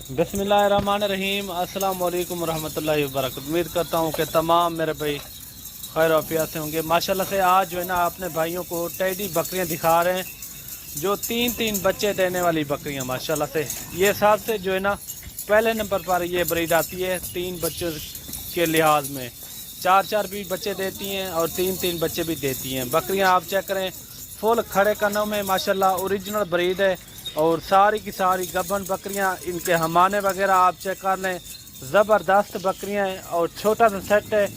बिस्मिल्लाहिर्रहमानिर्रहीम। अस्सलाम वालेकुम रहमतुल्लाहि व बरकातहू। उम्मीद करता हूँ कि तमाम मेरे भाई खैर आफियत से होंगे। माशाल्लाह से आज जो है ना अपने भाइयों को टेडी बकरियां दिखा रहे हैं, जो तीन तीन बच्चे देने वाली बकरियां। माशाल्लाह से ये सबसे जो है ना पहले नंबर पर ये ब्रीड आती है। तीन बच्चों के लिहाज में चार चार भी बच्चे देती हैं और तीन तीन बच्चे भी देती हैं। बकरियां आप चेक करें, फुल खड़े कनों में माशाल्लाह ओरिजिनल ब्रीड है और सारी की सारी गब्बन बकरियां। इनके हमाने वगैरह आप चेक कर लें, ज़बरदस्त बकरियां हैं और छोटा सा सेट है।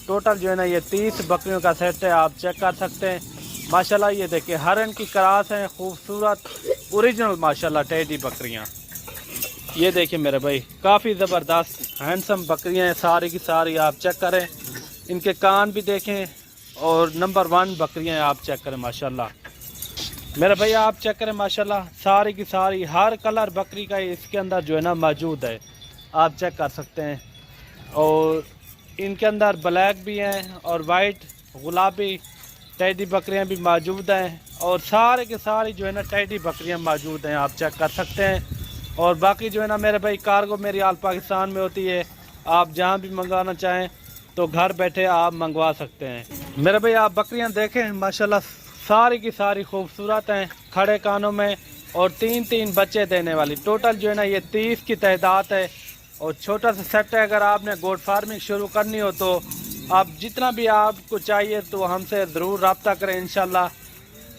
टोटल जो है ना ये 30 बकरियों का सेट है, आप चेक कर सकते हैं। माशाल्लाह ये देखिए हरन की क्रास है, खूबसूरत ओरिजिनल माशाल्लाह टेडी बकरियां। ये देखिए मेरे भाई काफ़ी ज़बरदस्त हैंडसम बकरियां हैं सारी की सारी, आप चेक करें। इनके कान भी देखें और नंबर 1 बकरियां हैं, आप चेक करें माशाल्लाह मेरे भाई। आप चेक करें माशाल्लाह सारी की सारी हर कलर बकरी का इसके अंदर जो है ना मौजूद है, आप चेक कर सकते हैं। और इनके अंदर ब्लैक भी हैं और वाइट गुलाबी टेडी बकरियां भी मौजूद हैं और सारे के सारी जो है ना टेडी बकरियां मौजूद हैं, आप चेक कर सकते हैं। और बाकी जो है ना मेरे भाई कार्गो मेरी आल पाकिस्तान में होती है, आप जहां भी मंगवाना चाहें तो घर बैठे आप मंगवा सकते हैं मेरे भाई। आप बकरियां देखें माशाल्लाह सारी की सारी खूबसूरत हैं, खड़े कानों में और तीन तीन बच्चे देने वाली। टोटल जो है ना ये 30 की तादाद है और छोटा सा सेट है। अगर आपने गोट फार्मिंग शुरू करनी हो तो आप जितना भी आपको चाहिए तो हमसे ज़रूर रब्ता करें इंशाल्लाह।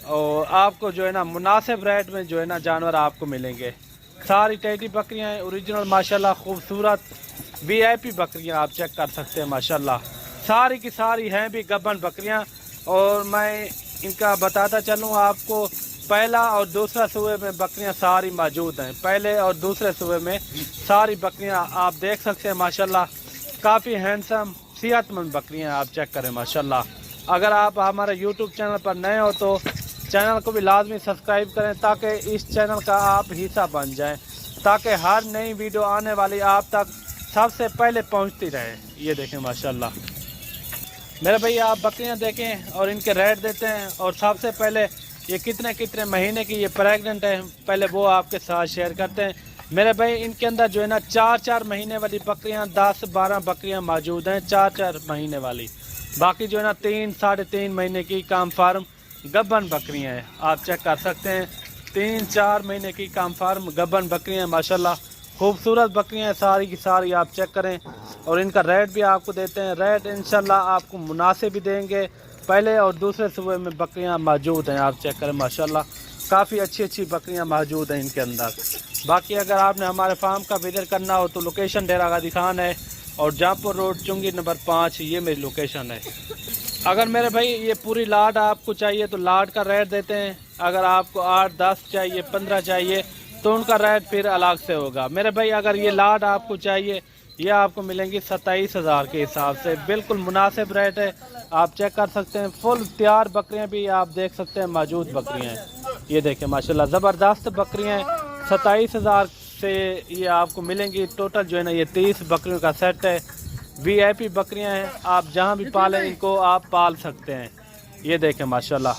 और आपको जो है ना मुनासिब रेट में जो है ना जानवर आपको मिलेंगे। सारी टेडी बकरियां हैं ओरिजिनल माशाल्लाह, खूबसूरत VIP बकरियां, आप चेक कर सकते हैं माशाल्लाह। सारी की सारी हैं भी गब्बन बकरियां। और मैं इनका बताता चलूँ आपको, पहला और दूसरा सूबे में बकरियां सारी मौजूद हैं। पहले और दूसरे सूबे में सारी बकरियां आप देख सकते हैं माशाल्लाह, काफ़ी हैंडसम सेहतमंद बकरियां, आप चेक करें माशाल्लाह। अगर आप हमारे YouTube चैनल पर नए हो तो चैनल को भी लाजमी सब्सक्राइब करें ताकि इस चैनल का आप हिस्सा बन जाएं, ताकि हर नई वीडियो आने वाली आप तक सबसे पहले पहुंचती रहे। ये देखें माशाल्लाह मेरे भैया, आप बकरियां देखें और इनके रेट देते हैं। और सबसे पहले ये कितने कितने महीने की ये प्रेग्नेंट है, पहले वो आपके साथ शेयर करते हैं मेरे भाई। इनके अंदर जो है ना 4-4 महीने वाली बकरियां, 10-12 बकरियां मौजूद हैं 4-4 महीने वाली। बाकी जो है ना 3-3.5 महीने की काम फार्म गब्बन बकरियां हैं, आप चेक कर सकते हैं। 3-4 महीने की काम फार्म गब्बन बकरियां माशाल्लाह, खूबसूरत बकरियां सारी की सारी, आप चेक करें। और इनका रेट भी आपको देते हैं, रेट इंशाल्लाह आपको मुनासिब भी देंगे। पहले और दूसरे सूबे में बकरियां मौजूद हैं, आप चेक करें माशाल्लाह, काफ़ी अच्छी अच्छी बकरियां मौजूद हैं इनके अंदर। बाकी अगर आपने हमारे फार्म का विजिट करना हो तो लोकेशन डेरा गाजी खान है और जहाँपुर रोड चुंगी नंबर 5, ये मेरी लोकेशन है। अगर मेरे भाई ये पूरी लाट आपको चाहिए तो लाट का रेट देते हैं। अगर आपको 8-10 चाहिए, 15 चाहिए तो उनका रेट फिर अलग से होगा मेरे भाई। अगर ये लाट आपको चाहिए ये आपको मिलेंगी 27,000 के हिसाब से, बिल्कुल मुनासिब रेट है, आप चेक कर सकते हैं। फुल तैयार बकरियां भी आप देख सकते हैं मौजूद बकरियां हैं। ये देखें माशाल्लाह ज़बरदस्त बकरियां हैं, 27,000 से ये आपको मिलेंगी। टोटल जो है ना ये 30 बकरियों का सेट है। VIP बकरियां हैं, आप जहां भी पालें इनको आप पाल सकते हैं। ये देखें माशाल्लाह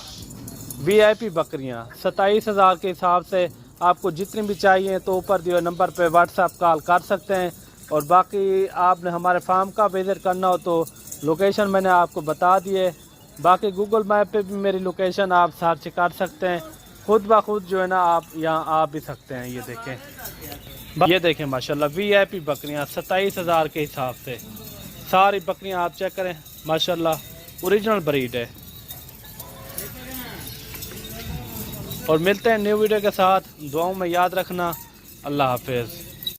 VIP बकरियां 27,000 के हिसाब से। आपको जितनी भी चाहिए तो ऊपर दिए नंबर पे व्हाट्सएप कॉल कर सकते हैं। और बाकी आपने हमारे फार्म का विजिट करना हो तो लोकेशन मैंने आपको बता दी है। बाकी गूगल मैप पे भी मेरी लोकेशन आप सर्च कर सकते हैं, खुद ब खुद जो है ना आप यहाँ आ भी सकते हैं। ये देखें माशाल्लाह VIP बकरियाँ 27,000 के हिसाब से सारी बकरियाँ, आप चेक करें माशाल्लाह ओरिजिनल ब्रीड है। और मिलते हैं न्यू वीडियो के साथ, दुआओं में याद रखना। अल्लाह हाफिज़।